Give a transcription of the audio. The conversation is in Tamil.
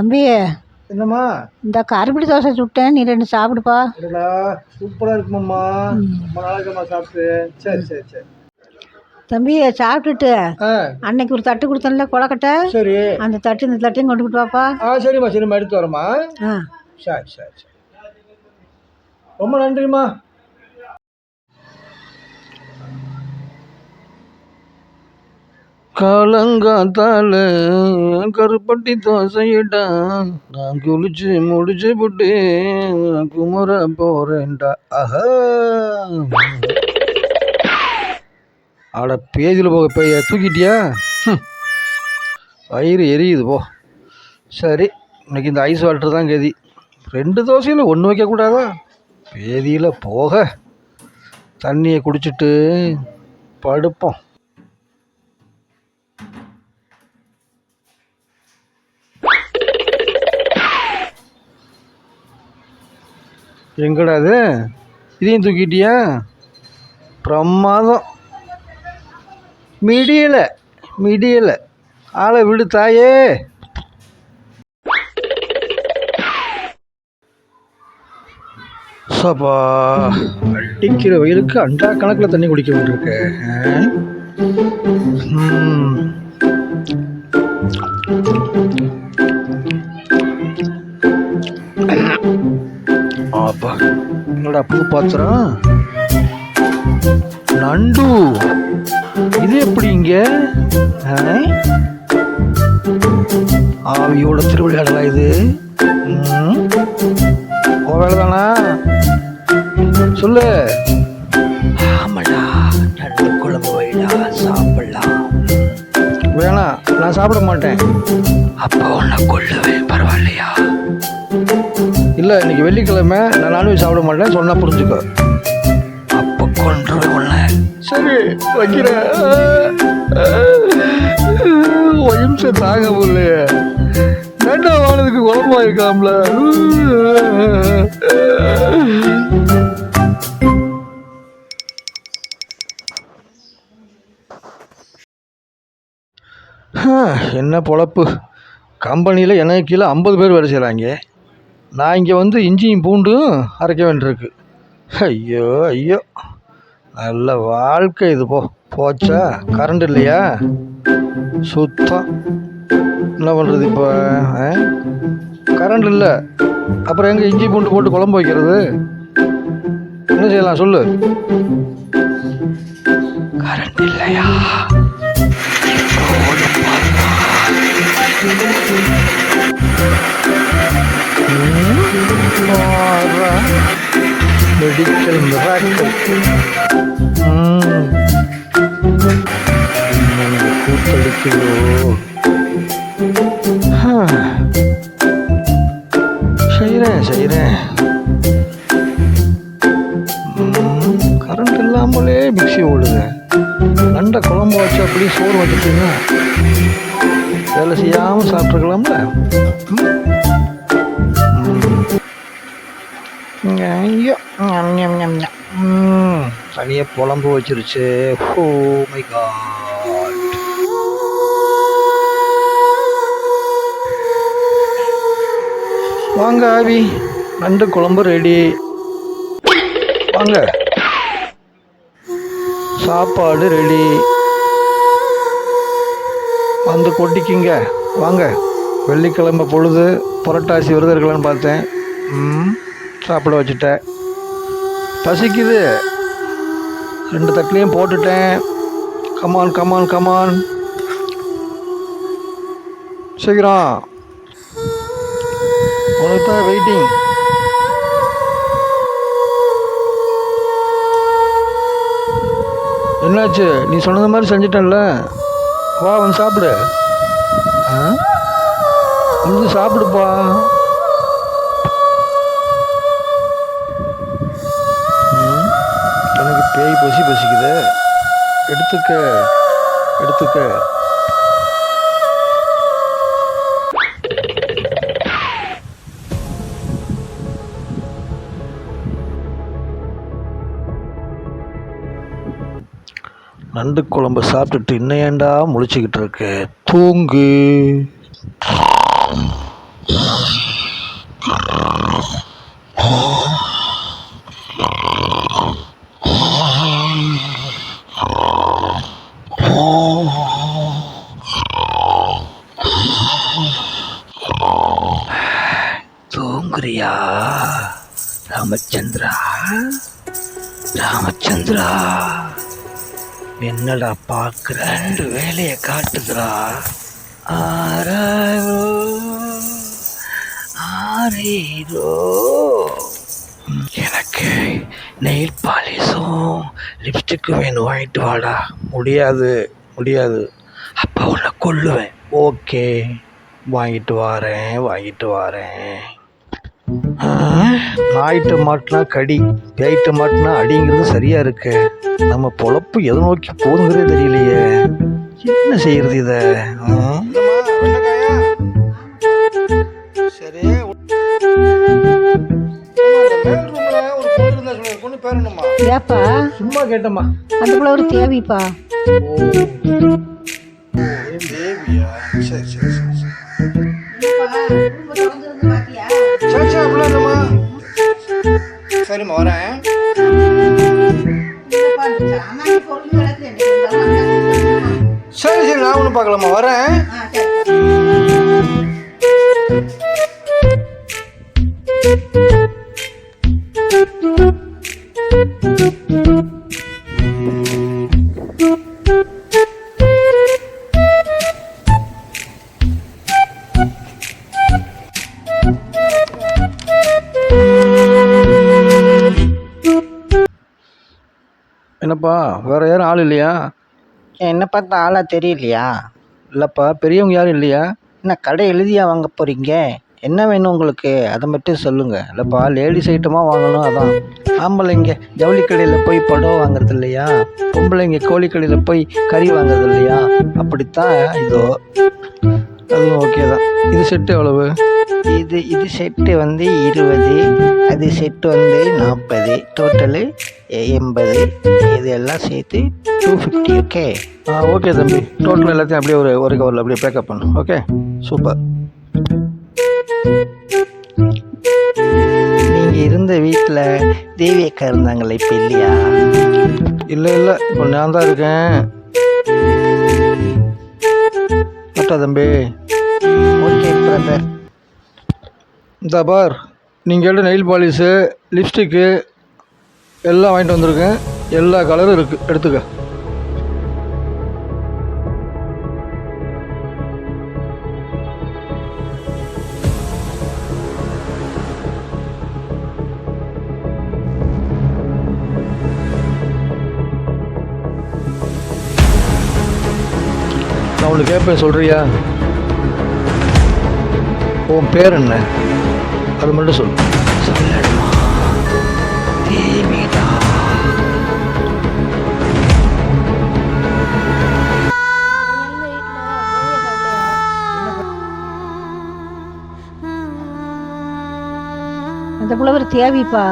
தம்பி, என்னம்மா? இந்த கருப்பட்டி தோசை சுட்டேன், நீ 2 சாப்பிடுப்பா. சூப்பராக இருக்குமாம்மா. ரொம்ப நாளைக்குமா சாப்பிட்டு. சரி சரி சரி தம்பி, சாப்பிட்டுட்டு அன்னைக்கு ஒரு தட்டு கொடுத்தேன்ல கொலக்கட்டை, சரி, அந்த தட்டு இந்த தட்டையும் கொண்டுக்கிட்டு வாப்பா. சரிம்மா சரிம்மா, எடுத்து வரேம்மா. சரி சரி சரி, ரொம்ப நன்றிம்மா. காலங்காத்தால கருப்பட்டி தோசையிட்டா, நான் குளிச்சு முடிச்சு புட்டு குமர போறேன்டா. ஆஹா, ஆட பேஜில் போக பைய தூக்கிட்டியா? வயிறு எரியுது போ. சரி, இன்னைக்கு இந்த ஐஸ் வாட்டர் தான் கதி. 2 தோசையில் 1 வைக்கக்கூடாதா? பேதியில் போக தண்ணியை குடிச்சிட்டு படுப்போம். எங்கடா அது? இதையும் தூக்கிட்டியா? பிரமாதம். மிடியலை ஆளை விடு தாயே. சப்பா, அடிக்கிற வெயிலுக்கு அண்டா கணக்கில் தண்ணி குடிக்க வேண்டியிருக்கு. அப்பா, என்னடா பூ பாத்திரம்? நண்டு, இது எப்படி இங்க? ஆவியோட திருவிளையாடலா இது? வேலைதானா? சொல்லு. ஆமாடா, நண்டு குழம்பு வைடா, சாப்பிடலாம். வேணாம், நான் சாப்பிட மாட்டேன். அப்போ உன்னை கொல்லுவேன், பரவாயில்லையா? இல்லை, இன்னைக்கு வெள்ளிக்கிழமை, நான் நான்வெஜ் சாப்பிட மாட்டேன், சொன்னா புரிஞ்சுக்கோ. அப்போ கொன்றுவேன் உன்னை. சரி, வைக்கிறேன். ஒயிம்சை தாங்க முடியலையே. நண்டா வானதுக்கு குழம்பா இருக்காம்ல. என்ன பொழப்பு. கம்பெனியில் எனக்கு கீழே 50 பேர் வேலை செய்கிறாங்க. நான் இங்கே வந்து இஞ்சியும் பூண்டும் அரைக்க வேண்டியிருக்கு. ஐயோ ஐயோ, நல்ல வாழ்க்கை இது. போச்சா? கரண்ட் இல்லையா? சுத்தம். என்ன பண்ணுறது இப்போ? கரண்ட் இல்லை, அப்புறம் எங்கே இஞ்சி பூண்டு போட்டு குழம்பு வைக்கிறது? என்ன செய்யலாம் சொல்லு? கரண்ட் இல்லையா? Medical miracle. கூத்தடிக்குதோ? செய்கிறேன். கரண்ட் இல்லாமலே மிக்சி ஓடுது. நண்டை குழம்பு வச்சு அப்படியே சோறு வச்சுட்டீங்கன்னா வேலை செய்யாமல் சாப்பிட்ருக்கலாம்ல. ஐயோ, தனியாக குழம்பு வச்சிருச்சு. Oh my god. வாங்க ஆவி, நண்டு குழம்பு ரெடி. வாங்க, சாப்பாடு ரெடி. வந்து கொட்டிக்கிங்க. வாங்க, வெள்ளிக்கிழமை பொழுது புரட்டாசி விரதம் இருக்கலான்னு பார்த்தேன். சாப்பிட வச்சுட்டேன். பசிக்குது, 2 தட்டுலையும் போட்டுட்டேன். கமான் சீக்கிரம், உனக்கு தான் வெயிட்டிங். என்னாச்சு? நீ சொன்னது மாதிரி செஞ்சிட்டேன்ல, வா வந்து சாப்பிடு. வந்து சாப்பிடுப்பா. எனக்கு பேய் பசிக்குது. எடுத்துக்க. நண்டு குழம்பு சாப்பிட்டுட்டு இன்னும் ஏன்டா முழிச்சுக்கிட்டு இருக்கு? தூங்கு. தூங்குறியா ராமச்சந்திரா? ராமச்சந்திரா, என்னடா பார்க்குற? ரெண்டு வேலையை காட்டுதுடா. ஆராயோ ஆரீரோ. எனக்கு நெயில் பாலிஷும் லிப்ஸ்டிக்கும் வேணும், வாங்கிட்டு வாடா. முடியாது முடியாது, அப்போ உன்னை கொல்லுவேன். ஓகே, வாங்கிட்டு வாரேன். நாயிட்ட மாட்டினா கடி, பேயிட்ட மாட்டினா அடிங்கிறது சரியா இருக்கு. நம்ம பொழப்பு எதை நோக்கி போகுங்கிறதே தெரியலையே. என்ன செய்யறது இதை? சரி, பொண்ணு பேரணுமா? ஏப்பா சும்மா கேட்டம்மா. அந்த பிள்ளை ஒரு தேவிப்பா. தேவியா? சரி சரி சரி சரி அப்படிலாம் இல்லைம்மா. சரிம்மா, வரேன். சரி சரி, நான் ஒன்றும் பார்க்கலாமா, வரேன். என்னப்பா, வேற யாரும் ஆள் இல்லையா? என்ன பார்த்தா ஆளா தெரியலையா? இல்லைப்பா, பெரியவங்க யாரும் இல்லையா? என்ன கடை எழுதியா வாங்க போகிறீங்க? என்ன வேணும் உங்களுக்கு, அதை மட்டும் சொல்லுங்கள். இல்லைப்பா, லேடிஸ் ஐட்டமாக வாங்கணும், அதான். ஆம்பளைங்க ஜவுளி கடையில் போய் புடவை வாங்குறது இல்லையா? பொம்பளைங்க கோழி கடையில் போய் கறி வாங்குறது இல்லையா? அப்படித்தான் இதோ. அதுவும் ஓகே தான். இது செட்டு எவ்வளவு? இது செட்டு வந்து 20, அது செட்டு வந்து 40, டோட்டலு 80. இது எல்லாம் சேர்த்து 250. ஓகே? ஓகே தம்பி, டோட்டல் எல்லாத்தையும் அப்படியே ஒரு கவரில் அப்படியே பேக்கப் பண்ணு. Okay, super. நீங்கள் இருந்த வீட்டில் தேவி அக்கா இருந்தாங்களே, இப்போ இல்லையா? இல்லை இப்போ நான் தான் இருக்கேன். கரெக்டா தம்பி? Okay brother. இந்த பார், நீங்கள் நெயில் பாலிஷு, லிப்ஸ்டிக்கு எல்லாம் வாங்கிட்டு வந்திருக்கேன். எல்லா கலரும் இருக்குது, எடுத்துக்க. நான் உனக்கு கேட்பேன், சொல்கிறியா? உன் பேர் என்ன, அது மட்டும் சொல்லு. சொல்லணுமா? தேவிடா. அந்த பிள்ளை ஒரு தேவிப்பா.